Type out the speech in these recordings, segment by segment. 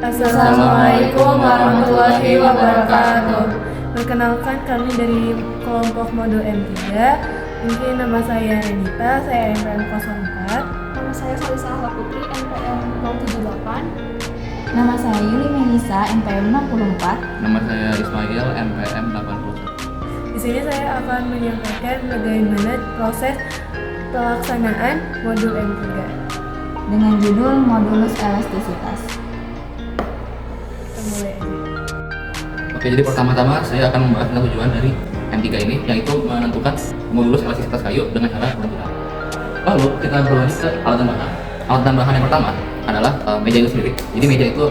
Assalamualaikum warahmatullahi wabarakatuh. Perkenalkan, kami dari kelompok modul M3. Mungkin nama saya Renita, saya NPM 04. Nama saya Salisa Putri, NPM 078. Nama saya Yuli Melisa, NPM 64. Nama saya Ismail, NPM 81. Di sini saya akan menyampaikan bagaimana proses pelaksanaan modul M3 dengan judul Modulus Elastisitas. Kita mulai aja. Oke, jadi pertama-tama saya akan membahas tentang tujuan dari M3 ini, yaitu menentukan modulus elastisitas kayu dengan cara penentuan. Lalu kita berlanjut ke alat dan bahan. Alat dan bahan yang pertama adalah meja itu sendiri. Jadi meja itu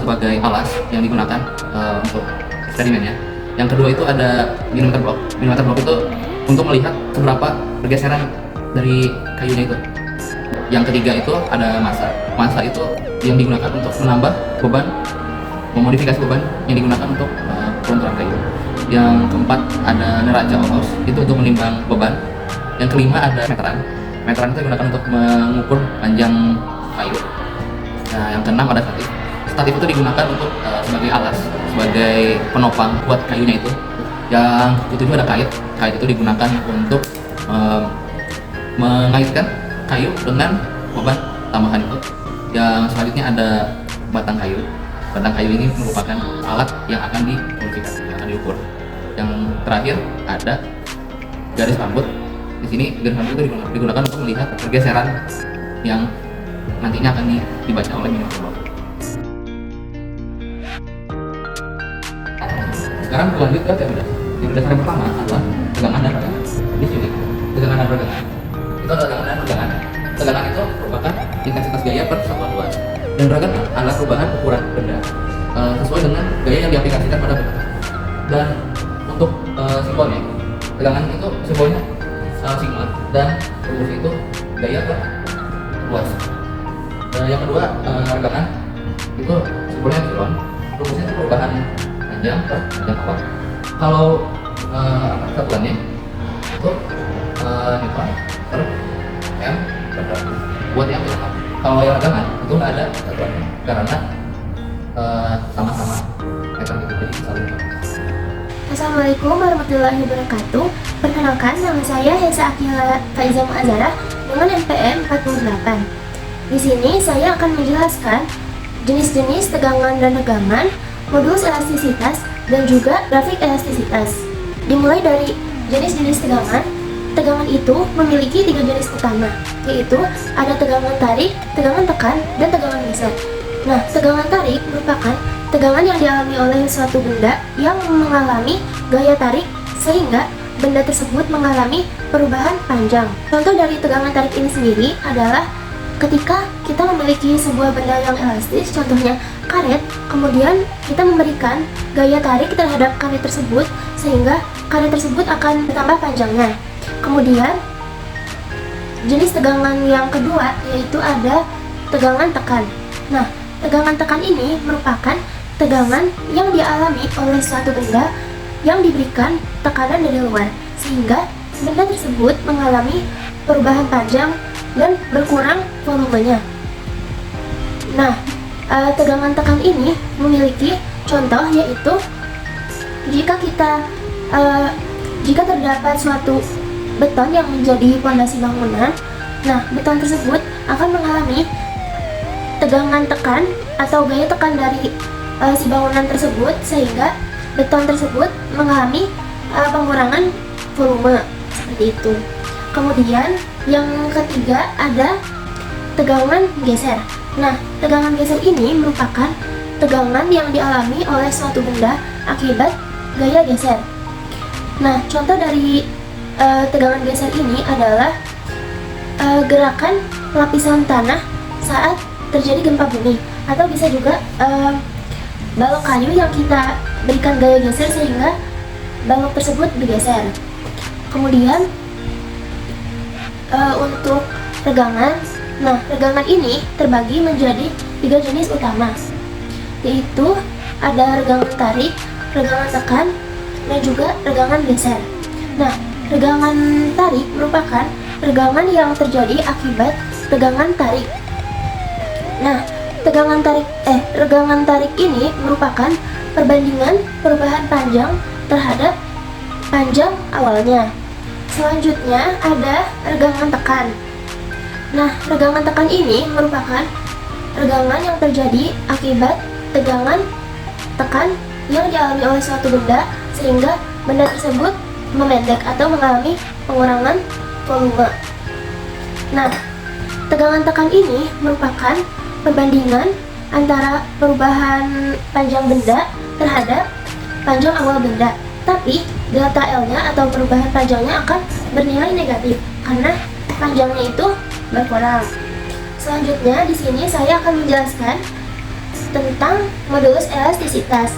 sebagai alas yang digunakan untuk eksperimennya. Yang kedua itu ada manometer blok. Manometer blok itu untuk melihat seberapa pergeseran dari kayunya itu. Yang ketiga itu ada massa. Massa itu yang digunakan untuk menambah beban, memodifikasi beban yang digunakan untuk pelunturan kayu. Yang keempat ada neraca ohms, itu untuk menimbang beban. Yang kelima ada meteran. Meteran itu digunakan untuk mengukur panjang kayu. Nah, yang keenam ada statif. Statif itu digunakan untuk sebagai alas, sebagai penopang buat kayunya itu. Yang ketujuh ada kait. Kait itu digunakan untuk mengaitkan kayu dengan beban tambahan itu. Yang selanjutnya ada batang kayu. Batang kayu ini merupakan alat yang akan dimodifikasi, yang akan diukur. Yang terakhir ada garis rambut. Di sini garis rambut itu digunakan untuk melihat pergeseran yang nantinya akan dibaca oleh manometer blok. Sekarang berlanjut ke teori dasar. Teori dasar yang pertama adalah tegangan dan regangan. Di sini tegangan dan regangan. Itu adalah tegangan dan regangan. Tegangan itu merupakan intensitas gaya per satuan luas. Dan regangan adalah perubahan ukuran benda sesuai dengan gaya yang diaplikasikan pada benda. Dan untuk simbolnya, tegangan itu simbolnya sigma, dan rumus itu gaya per luas. Yang kedua, regangan itu simbolnya epsilon, rumusnya itu perubahan panjang per panjang awal. Kalau satuannya itu Newton per m kuadrat. Buat yang epsilon. Kalau yang regangan itu nggak ada satuannya karena sama-sama meter gitu, jadi saling. Assalamualaikum warahmatullahi wabarakatuh. Perkenalkan, nama saya Hesa Akila Faiza Mu'azzarah dengan NPM 48. Di sini saya akan menjelaskan jenis-jenis tegangan dan regangan, modulus elastisitas, dan juga grafik elastisitas. Dimulai dari jenis-jenis tegangan. Tegangan itu memiliki 3 jenis utama, yaitu ada tegangan tarik, tegangan tekan, dan tegangan geser. Nah, tegangan tarik merupakan tegangan yang dialami oleh suatu benda yang mengalami gaya tarik sehingga benda tersebut mengalami perubahan panjang. Contoh dari tegangan tarik ini sendiri adalah ketika kita memiliki sebuah benda yang elastis, contohnya karet, kemudian kita memberikan gaya tarik terhadap karet tersebut sehingga karet tersebut akan bertambah panjangnya. Kemudian jenis tegangan yang kedua yaitu ada tegangan tekan. Nah, tegangan tekan ini merupakan tegangan yang dialami oleh suatu benda yang diberikan tekanan dari luar sehingga benda tersebut mengalami perubahan panjang dan berkurang volumenya. Nah, tegangan tekan ini memiliki contoh yaitu jika terdapat suatu beton yang menjadi pondasi bangunan, nah beton tersebut akan mengalami tegangan tekan atau gaya tekan dari si bangunan tersebut sehingga beton tersebut mengalami pengurangan volume seperti itu. Kemudian yang ketiga ada tegangan geser. Nah, tegangan geser ini merupakan tegangan yang dialami oleh suatu benda akibat gaya geser. Nah, contoh dari tegangan geser ini adalah gerakan lapisan tanah saat terjadi gempa bumi, atau bisa juga balok kayu yang kita berikan gaya geser sehingga balok tersebut bergeser. Kemudian untuk regangan, nah regangan ini terbagi menjadi 3 jenis utama, yaitu ada regangan tarik, regangan tekan, dan juga regangan geser. Nah, regangan tarik merupakan regangan yang terjadi akibat tegangan tarik. Nah, Regangan tarik ini merupakan perbandingan perubahan panjang terhadap panjang awalnya. Selanjutnya ada regangan tekan. Nah, regangan tekan ini merupakan regangan yang terjadi akibat tegangan tekan yang dialami oleh suatu benda sehingga benda tersebut memendek atau mengalami pengurangan volume. Nah, tegangan tekan ini merupakan perbandingan antara perubahan panjang benda terhadap panjang awal benda. Tapi delta L-nya atau perubahan panjangnya akan bernilai negatif karena panjangnya itu berkurang. Selanjutnya di sini saya akan menjelaskan tentang modulus elastisitas.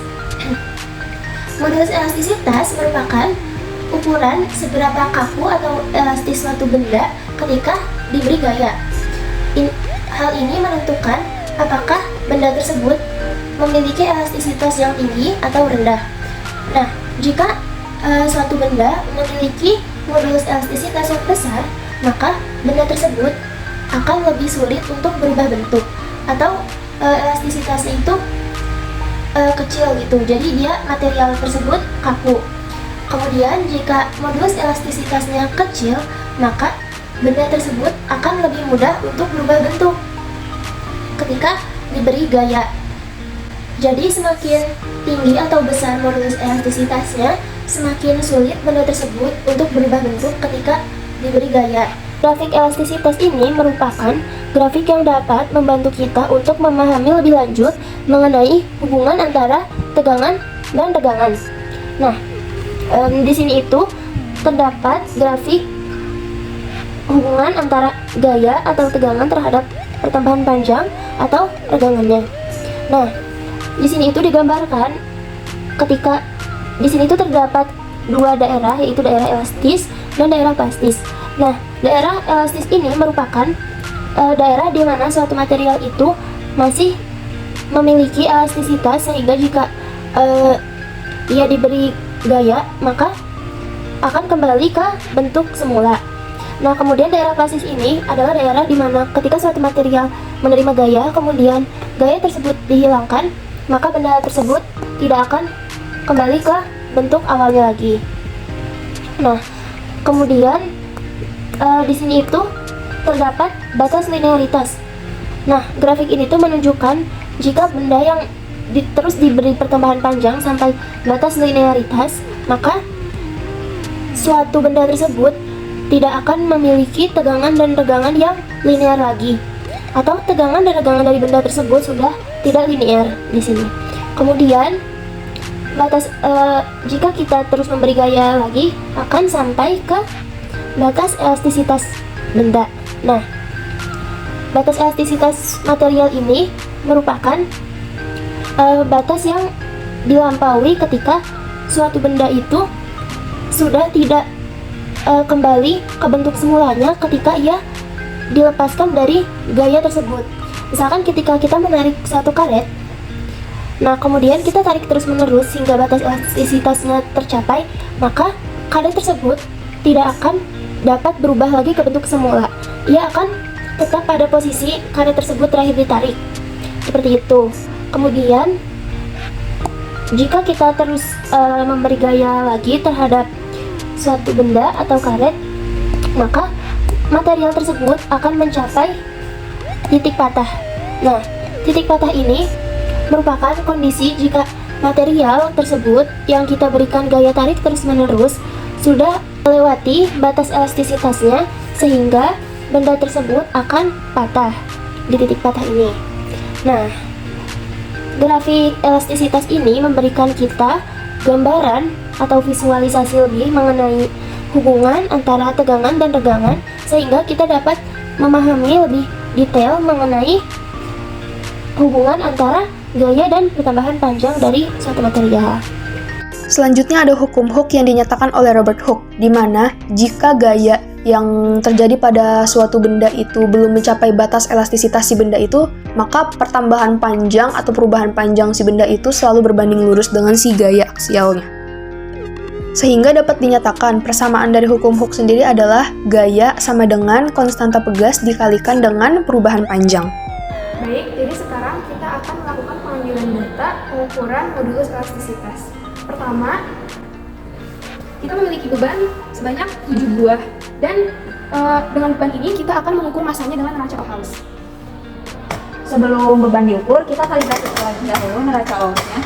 Modulus elastisitas merupakan ukuran seberapa kaku atau elastis suatu benda ketika diberi gaya. Hal ini menentukan apakah benda tersebut memiliki elastisitas yang tinggi atau rendah. Nah, jika suatu benda memiliki modulus elastisitas yang besar, maka benda tersebut akan lebih sulit untuk berubah bentuk atau elastisitasnya itu kecil gitu. Jadi dia material tersebut kaku. Kemudian jika modulus elastisitasnya kecil, maka benda tersebut akan lebih mudah untuk berubah bentuk ketika diberi gaya. Jadi semakin tinggi atau besar modulus elastisitasnya, semakin sulit benda tersebut untuk berubah bentuk ketika diberi gaya. Grafik elastisitas ini merupakan grafik yang dapat membantu kita untuk memahami lebih lanjut mengenai hubungan antara tegangan dan tegangan. Nah, di sini itu terdapat grafik hubungan antara gaya atau tegangan terhadap pertambahan panjang atau regangannya. Nah, di sini itu digambarkan ketika di sini itu terdapat dua daerah, yaitu daerah elastis dan daerah plastis. Nah, daerah elastis ini merupakan daerah di mana suatu material itu masih memiliki elastisitas sehingga jika ia diberi gaya maka akan kembali ke bentuk semula. Nah, kemudian daerah plastis ini adalah daerah di mana ketika suatu material menerima gaya, kemudian gaya tersebut dihilangkan, maka benda tersebut tidak akan kembali ke bentuk awalnya lagi. Nah, kemudian di sini itu terdapat batas linearitas. Nah, grafik ini tuh menunjukkan jika benda yang terus diberi pertambahan panjang sampai batas linearitas, maka suatu benda tersebut tidak akan memiliki tegangan dan regangan yang linear lagi, atau tegangan dan regangan dari benda tersebut sudah tidak linear di sini. Kemudian batas jika kita terus memberi gaya lagi akan sampai ke batas elastisitas benda. Nah, batas elastisitas material ini merupakan batas yang dilampaui ketika suatu benda itu sudah tidak kembali ke bentuk semulanya ketika ia dilepaskan dari gaya tersebut. Misalkan ketika kita menarik satu karet, nah kemudian kita tarik terus menerus hingga batas elastisitasnya tercapai, maka karet tersebut tidak akan dapat berubah lagi ke bentuk semula. Ia akan tetap pada posisi karet tersebut terakhir ditarik. Seperti itu. Kemudian jika kita terus memberi gaya lagi terhadap suatu benda atau karet, maka material tersebut akan mencapai titik patah. Nah, titik patah ini merupakan kondisi jika material tersebut yang kita berikan gaya tarik terus-menerus sudah melewati batas elastisitasnya sehingga benda tersebut akan patah di titik patah ini. Nah, grafik elastisitas ini memberikan kita gambaran atau visualisasi lebih mengenai hubungan antara tegangan dan regangan sehingga kita dapat memahami lebih detail mengenai hubungan antara gaya dan pertambahan panjang dari suatu material. Selanjutnya ada hukum Hooke yang dinyatakan oleh Robert Hooke, di mana jika gaya yang terjadi pada suatu benda itu belum mencapai batas elastisitas si benda itu, maka pertambahan panjang atau perubahan panjang si benda itu selalu berbanding lurus dengan si gaya aksialnya. Sehingga dapat dinyatakan persamaan dari hukum Hooke sendiri adalah gaya sama dengan konstanta pegas dikalikan dengan perubahan panjang. Baik, jadi sekarang kita akan melakukan pengambilan data pengukuran modulus elastisitas. Pertama, kita memiliki beban sebanyak 7 buah dan dengan beban ini kita akan mengukur masanya dengan neraca Ohlhaus. Sebelum beban diukur, kita kalibrasi terlebih dahulu neraca Ohlhaus-nya.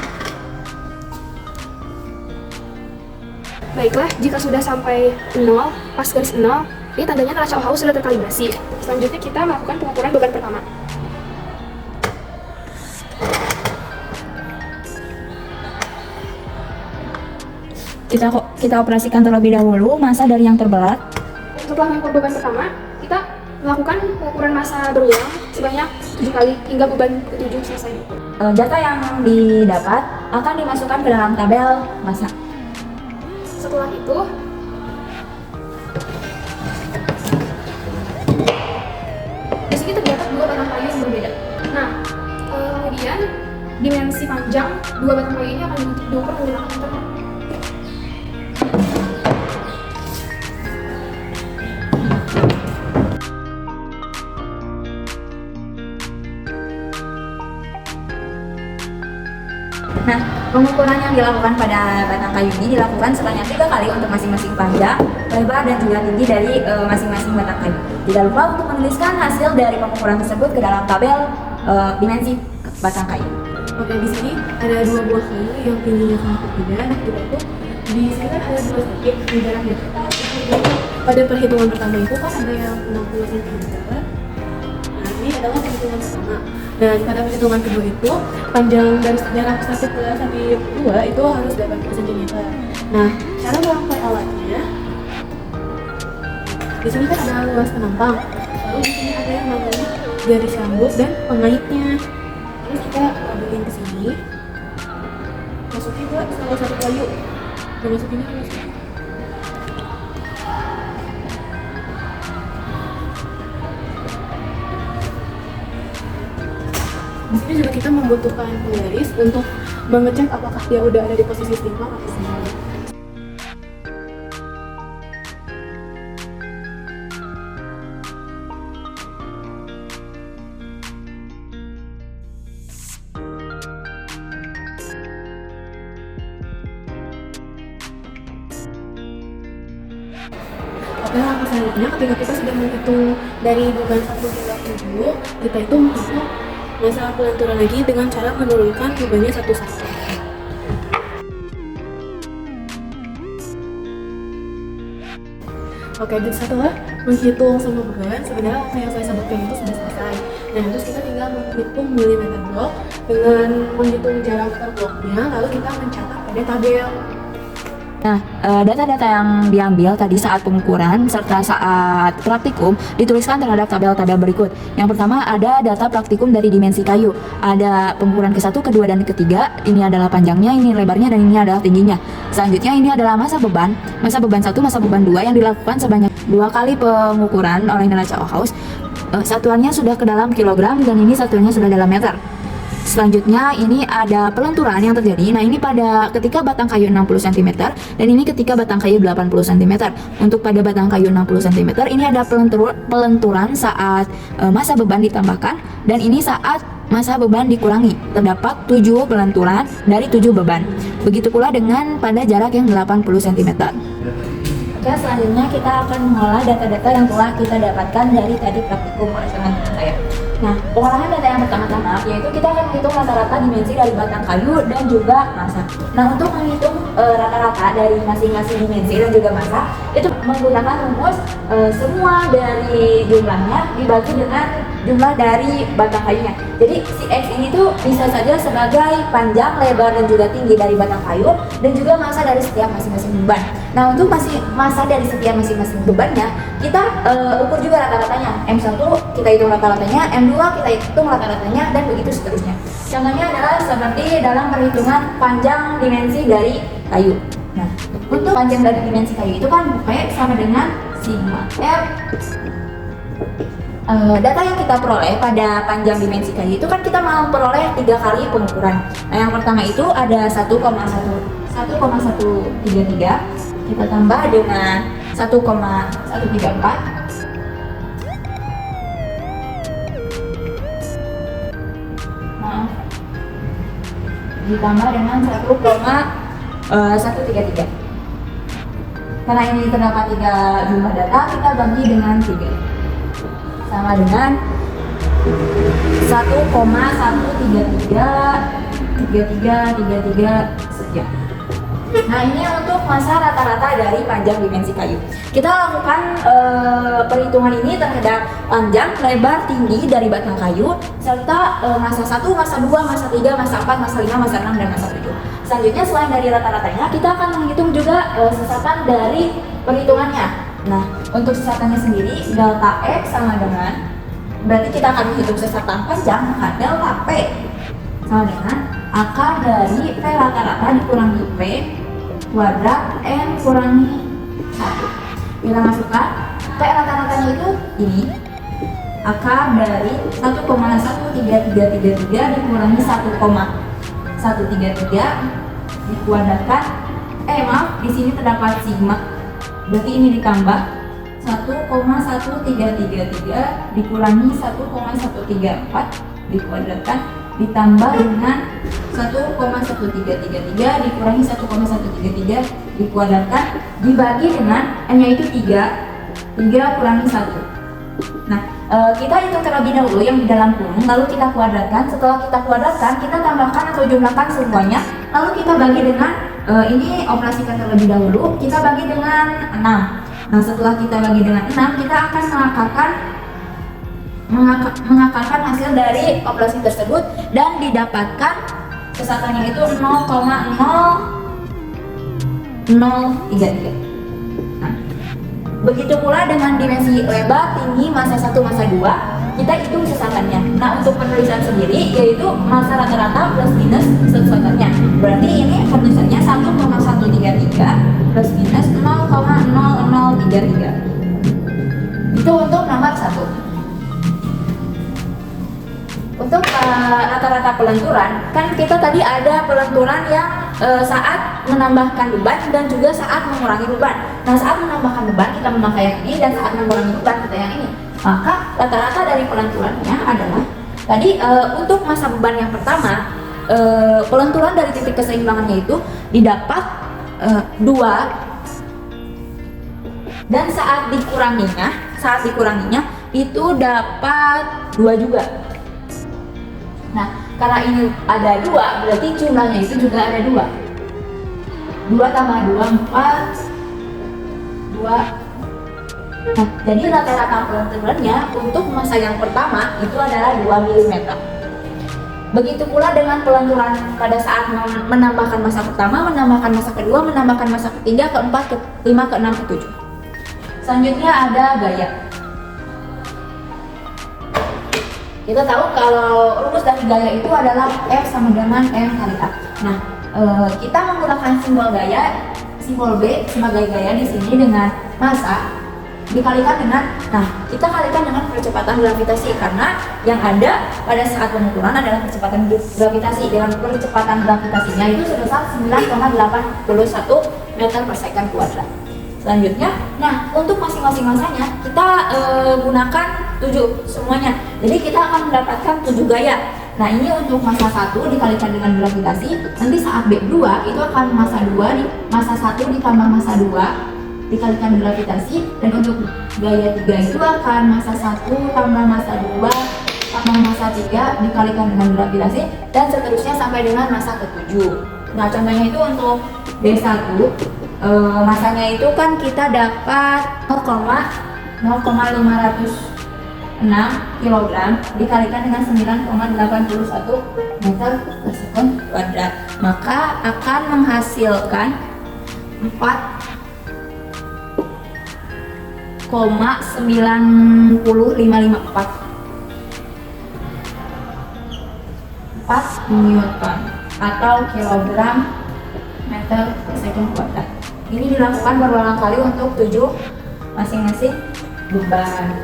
Baiklah, jika sudah sampai 0, pas garis 0, ini tandanya neraca Ohlhaus sudah terkalibrasi. Selanjutnya kita melakukan pengukuran beban pertama. Kita operasikan terlebih dahulu massa dari yang terberat. Setelah mengukur beban pertama, kita melakukan pengukuran massa berulang sebanyak 7 kali hingga beban ke-7 selesai. Data yang didapat akan dimasukkan ke dalam tabel massa. Setelah itu, di sini terdapat 2 batang kayu yang berbeda. Nah, kemudian dimensi panjang 2 batang kayu ini akan diukur menggunakan meter. Nah, pengukuran yang dilakukan pada batang kayu ini dilakukan sebanyak 3 kali untuk masing-masing panjang, lebar, dan juga tinggi dari masing-masing batang kayu. Tidak lupa untuk menuliskan hasil dari pengukuran tersebut ke dalam tabel dimensi batang kayu. Oke, di sini ada 2 buah kayu yang tingginya sangat berbeda. Nah, kita itu di sini kan ada 2 sakit di jaraknya. Pada perhitungan pertama itu kan ada yang 60 cm. Nah, ini adalah perhitungan pertama. Dan pada perhitungan kedua itu panjang dari jarak satu ke sapi 2 itu harus 80 cm. Nah, cara memakai alatnya, di sini kan ada luas penampang. Lalu di sini ada yang namanya garis rambut dan pengaitnya. Terus kita kabelin ke sini, masukin ke salah satu kayu. Nah, masukinnya ke sini. Di sini juga kita membutuhkan penggaris untuk mengecek apakah dia udah ada di posisi setimpal atau tidak. Oke, langkah selanjutnya ketika kita sudah menghitung dari beban 1 hingga 7, kita itu menghitung massa pelenturan lagi dengan cara menurunkan bebannya satu-satu. Oke, jadi setelah menghitung semua beban, sebenarnya langkah yang saya sebutkan itu sudah selesai. Nah, terus kita tinggal menghitung milimeter blok dengan menghitung jarak per bloknya, lalu kita mencatat pada tabel. Nah, data-data yang diambil tadi saat pengukuran serta saat praktikum dituliskan terhadap tabel-tabel berikut. Yang pertama ada data praktikum dari dimensi kayu. Ada pengukuran ke-1, ke-2, dan ke-3. Ini adalah panjangnya, ini lebarnya, dan ini adalah tingginya. Selanjutnya ini adalah massa beban. Massa beban 1, massa beban 2 yang dilakukan sebanyak 2 kali pengukuran oleh neraca Ohlhaus. Satuannya sudah ke dalam kilogram dan ini satuannya sudah dalam meter. Selanjutnya ini ada pelenturan yang terjadi. Nah, ini pada ketika batang kayu 60 cm dan ini ketika batang kayu 80 cm. Untuk pada batang kayu 60 cm ini ada pelenturan saat massa beban ditambahkan dan ini saat massa beban dikurangi. Terdapat 7 pelenturan dari 7 beban. Begitu pula dengan pada jarak yang 80 cm. Oke, selanjutnya kita akan mengolah data-data yang telah kita dapatkan dari tadi praktikum oleh teman-teman saya. Nah, pengolahan data yang pertama-tama yaitu kita akan menghitung rata-rata dimensi dari batang kayu dan juga massa. Nah, untuk menghitung rata-rata dari masing-masing dimensi dan juga massa itu menggunakan rumus semua dari jumlahnya dibagi dengan jumlah dari batang kayunya. Jadi si X ini tuh bisa saja sebagai panjang, lebar, dan juga tinggi dari batang kayu dan juga massa dari setiap masing-masing beban. Nah, untuk massa dari setiap masing-masing bebannya kita ukur juga rata-ratanya. M1 kita hitung rata-ratanya, M2 kita hitung rata-ratanya, dan begitu seterusnya. Contohnya adalah seperti dalam perhitungan panjang dimensi dari kayu. Nah, untuk panjang dari dimensi kayu itu kan P sama dengan sigma R. Data yang kita peroleh pada panjang dimensi kayu itu kan kita mau peroleh 3 kali pengukuran. Nah, yang pertama itu ada 1,133 kita tambah dengan 1,134 ditambah dengan 1,133. Karena ini terdapat 3 jumlah data, kita bagi dengan 3 sama dengan 1,133 sekian. Nah, ini untuk masa rata-rata dari panjang dimensi kayu. Kita lakukan perhitungan ini terhadap panjang, lebar, tinggi dari batang kayu, serta masa 1, masa 2, masa 3, masa 4, masa 5, masa 6, dan masa 7. Selanjutnya, selain dari rata-ratanya, kita akan menghitung juga sesatan dari perhitungannya. Nah, untuk sesatannya sendiri, delta X sama dengan, berarti kita akan menghitung sesatan panjang, maka delta P sama dengan akar dari P rata-rata dikurangi P kuadrat N kurangi 1. Kita masukkan P rata-ratanya itu ini, akar dari 1,1333 dikurangi 1,133 dikuadratkan, di sini terdapat sigma, berarti ini ditambah 1,1333 dikurangi 1,134 dikuadratkan, ditambah dengan 1,1333 dikurangi 1,133 dikuadratkan, dibagi dengan N nya itu 3 kurangi 1. Nah, kita hitung terlebih dahulu yang di dalam kurung, lalu kita kuadratkan. Setelah kita kuadratkan, kita tambahkan atau jumlahkan semuanya, lalu kita bagi dengan, ini operasikan terlebih dahulu, kita bagi dengan 6. Nah, setelah kita bagi dengan 6, kita akan mengakarkan hasil dari operasi tersebut dan didapatkan sesatannya itu 0,0033. Nah, begitu pula dengan dimensi lebar, tinggi, masa 1, masa 2, kita hitung sesatannya. Nah, untuk penulisan sendiri yaitu masa rata-rata plus minus sesatannya. Berarti ini penulisannya 1,133 plus minus 0,0033. Itu untuk nomor 1. Untuk rata-rata pelenturan, kan kita tadi ada pelenturan yang saat menambahkan beban dan juga saat mengurangi beban. Nah, saat menambahkan beban kita memakai yang ini, dan saat mengurangi beban kita yang ini. Maka rata-rata dari pelenturannya adalah tadi untuk masa beban yang pertama, pelenturan dari titik keseimbangannya itu didapat 2, dan saat dikuranginya itu dapat 2 juga. Nah, karena ini ada 2, berarti jumlahnya itu juga ada 2. 2 tambah 2, 4, 2. Nah, jadi rata-rata pelenturannya untuk masa yang pertama itu adalah 2 mm. Begitu pula dengan pelenturan pada saat menambahkan masa pertama, menambahkan masa kedua, menambahkan masa ketiga, keempat, kelima, keenam, ketujuh. Selanjutnya ada gaya. Kita tahu kalau rumus dari gaya itu adalah F sama dengan M kali A. Nah, kita menggunakan simbol gaya, simbol B sebagai gaya di sini dengan massa dikalikan dengan, kita kalikan dengan percepatan gravitasi, karena yang ada pada saat pengukuran adalah percepatan gravitasi. Dengan percepatan gravitasinya itu sebesar 9,81 meter per second kuadrat. Selanjutnya, untuk masing-masing masanya kita gunakan 7 semuanya. Jadi kita akan mendapatkan 7 gaya. Nah, ini untuk masa 1 dikalikan dengan gravitasi. Nanti saat B2 itu akan masa 2 masa 1 ditambah masa 2 dikalikan gravitasi, dan untuk gaya 3 itu akan masa 1 tambah masa 2 tambah masa 3 dikalikan dengan gravitasi, dan seterusnya sampai dengan masa ke-7. Nah, contohnya itu untuk B1, masanya itu kan kita dapat 0,506 kg dikalikan dengan 9,81 meter per sekon kuadrat, maka akan menghasilkan 4,90554 Newton atau kilogram meter per second kuadrat. Ini dilakukan berulang kali untuk 7 masing-masing beban.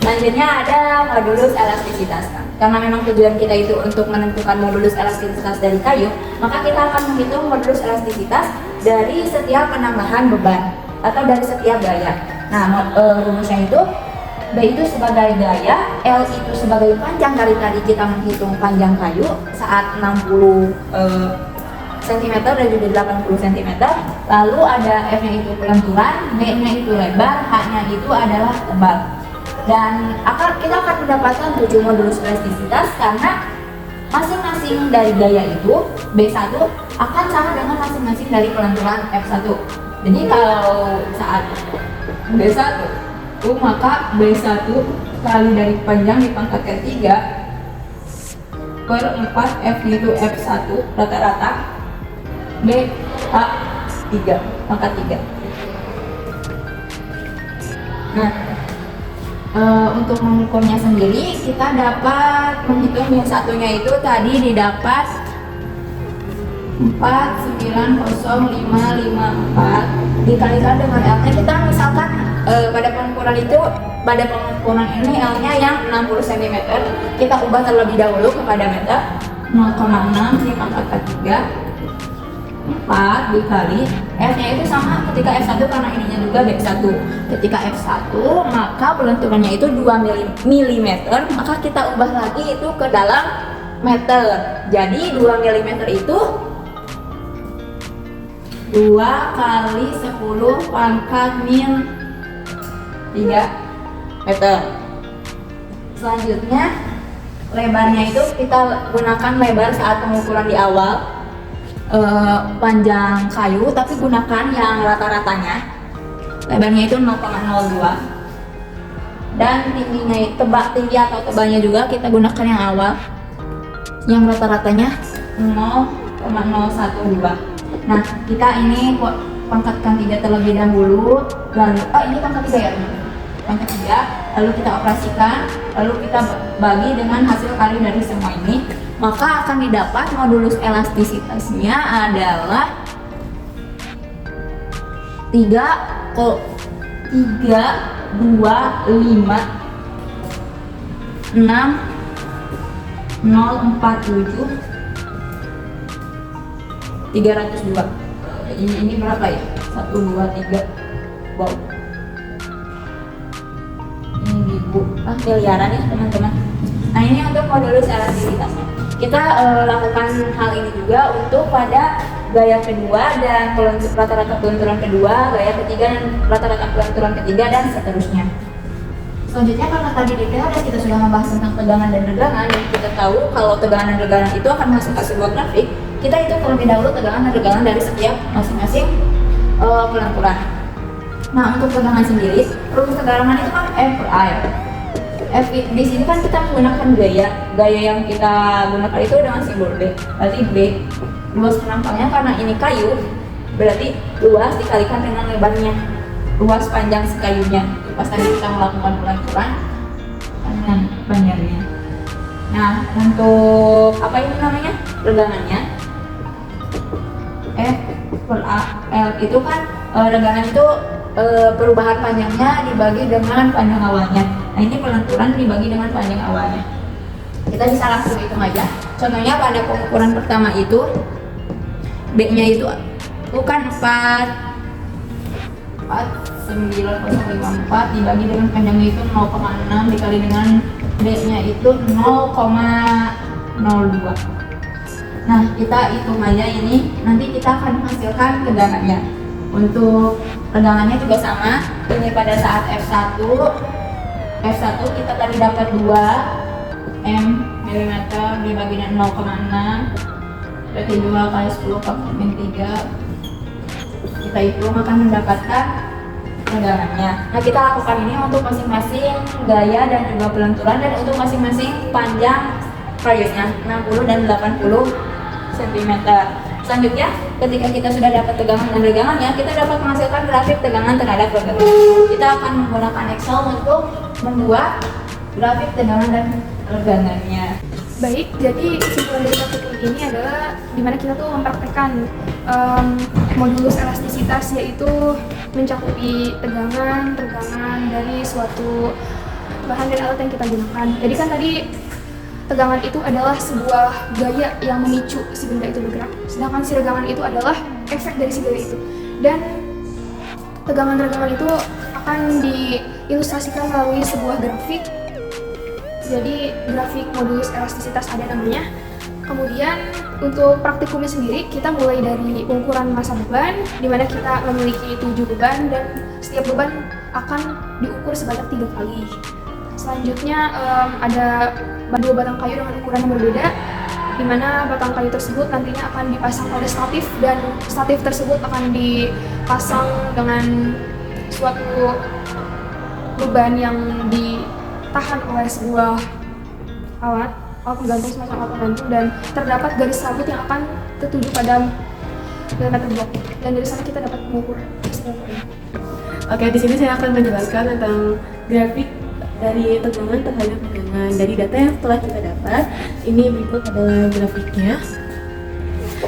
Selanjutnya ada modulus elastisitas. Karena memang tujuan kita itu untuk menentukan modulus elastisitas dari kayu, maka kita akan menghitung modulus elastisitas dari setiap penambahan beban atau dari setiap gaya. Nah, rumusnya itu B itu sebagai gaya, L itu sebagai panjang dari tadi kita menghitung panjang kayu saat 60 cm dan juga 80 cm. Lalu ada F-nya itu pelenturan, B-nya itu lebar, H-nya itu adalah tebal. Dan kita akan mendapatkan 7 modulus elastisitas karena masing-masing dari gaya itu B1 akan sama dengan masing-masing dari pelenturan F1. Jadi kalau saat B1 maka B1 kali dari panjang dipangkatkan 3 per 4 F itu F1 rata-rata B H 3 pangkat 3. Nah, untuk mengukurnya sendiri kita dapat menghitung yang satunya itu tadi didapat 490,554 dikalikan dengan L-nya. Kita misalkan pada pengukuran ini L-nya yang 60 cm, kita ubah terlebih dahulu kepada meter. 0,6 dipangkat 3 4 dikali F-nya itu sama ketika F1 karena ininya juga B1. Ketika F1 maka pelenturannya itu 2 mm, maka kita ubah lagi itu ke dalam meter. Jadi 2 mm itu 2 kali 10 pangkat min 3 meter. Selanjutnya lebarnya itu kita gunakan lebar saat pengukuran di awal, panjang kayu, tapi gunakan yang rata-ratanya. Lebarnya itu 0,02 dan tingginya tinggi atau tebalnya juga kita gunakan yang awal, yang rata-ratanya 0,012. Nah, kita ini pangkatkan 3 terlebih dahulu, lalu ini pangkat 3 ya, pangkat 3, lalu kita operasikan, lalu kita bagi dengan hasil kali dari semua ini, maka akan didapat modulus elastisitasnya adalah 302 ini berapa ya? 1, 2, 3 wow, ini ribu miliaran ya teman-teman. Nah, ini untuk modulus elastisitasnya. Kita lakukan hal ini juga untuk pada gaya kedua dan rata-rata pelenturan kedua, gaya ketiga dan rata-rata pelenturan ketiga, dan seterusnya. Selanjutnya, karena tadi di teori kita sudah membahas tentang tegangan dan regangan, dan kita tahu kalau tegangan dan regangan itu akan menghasilkan sebuah grafik, kita hitung terlebih dahulu tegangan dan regangan dari setiap masing-masing pelenturan. Nah, untuk tegangan sendiri, rumus tegangan itu kan F per A. F di sini kan kita menggunakan gaya yang kita gunakan itu dengan simbol B. Berarti B luas penangkalnya, karena ini kayu berarti luas dikalikan dengan lebarnya, luas panjang si kayunya. Pas tadi kita melakukan pelenturan dengan panjangnya. Nah, untuk apa ini namanya regangannya, F per A L itu kan regangan itu perubahan panjangnya dibagi dengan panjang awalnya. Nah, ini pelenturan dibagi dengan panjang awalnya. Kita bisa langsung hitung aja. Contohnya pada pengukuran pertama itu B-nya itu bukan 4,9054 dibagi dengan panjangnya itu 0,6 dikali dengan B-nya itu 0,02. Nah, kita hitung aja ini, nanti kita akan menghasilkan tegangannya. Untuk tegangannya juga sama. Ini pada saat F1 kita tadi dapat 2 mm dibagi dengan 0,6, berarti 2 kali 10 pangkat min 3. Kita hitung akan mendapatkan tegangannya. Nah, kita lakukan ini untuk masing-masing gaya dan juga pelenturan, dan untuk masing-masing panjang radiusnya 60 dan 80 cm. Selanjutnya, ketika kita sudah dapat tegangan dan regangannya, kita dapat menghasilkan grafik tegangan terhadap regangan. Kita akan menggunakan Excel untuk membuat grafik tegangan dan regangannya. Baik, jadi kesimpulan dari praktikum ini adalah dimana kita tuh mempraktekkan modulus elastisitas, yaitu mencakupi tegangan, regangan dari suatu bahan dan alat yang kita gunakan. Jadi kan tadi tegangan itu adalah sebuah gaya yang memicu si benda itu bergerak, sedangkan si regangan itu adalah efek dari si gaya itu. Dan tegangan-tegangan itu akan diilustrasikan melalui sebuah grafik. Jadi grafik modulus elastisitas ada namanya. Kemudian untuk praktikumnya sendiri kita mulai dari pengukuran massa beban, di mana kita memiliki 7 beban dan setiap beban akan diukur sebanyak 3 kali. Selanjutnya ada 2 batang kayu dengan ukuran yang berbeda, di mana batang kayu tersebut nantinya akan dipasang pada statif dan statif tersebut akan dipasang dengan suatu beban yang ditahan oleh sebuah alat penggantung, semacam alat penggantung, dan terdapat garis rambut yang akan tertuju pada data terblok, dan dari sana kita dapat mengukur. Oke, di sini saya akan menjelaskan tentang grafik dari tegangan terhadap tegangan. Dari data yang telah kita dapat, ini berikut adalah grafiknya.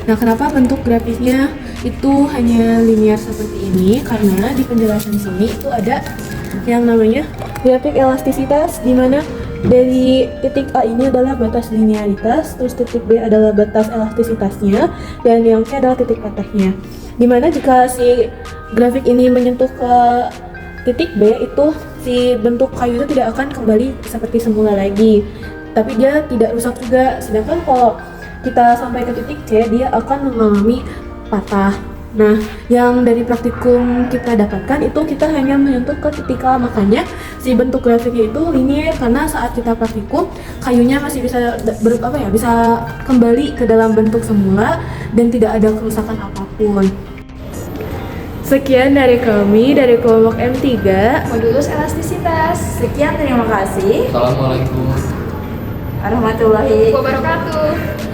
Nah, kenapa bentuk grafiknya itu hanya linear seperti ini? Karena di penjelasan sini itu ada yang namanya grafik elastisitas, di mana dari titik A ini adalah batas linearitas, terus titik B adalah batas elastisitasnya, dan yang C adalah titik patahnya. Dimana jika si grafik ini menyentuh ke titik B, itu si bentuk kayu itu tidak akan kembali seperti semula lagi, tapi dia tidak rusak juga. Sedangkan kalau kita sampai ke titik C, dia akan mengalami patah. Nah, yang dari praktikum kita dapatkan itu kita hanya menyentuh ke titik A, makanya si bentuk grafiknya itu linear, karena saat kita praktikum kayunya masih bisa bisa kembali ke dalam bentuk semula dan tidak ada kerusakan apapun. Sekian dari kami dari kelompok M3 Modulus elastisitas. Sekian, terima kasih. Assalamualaikum warahmatullahi Wabarakatuh.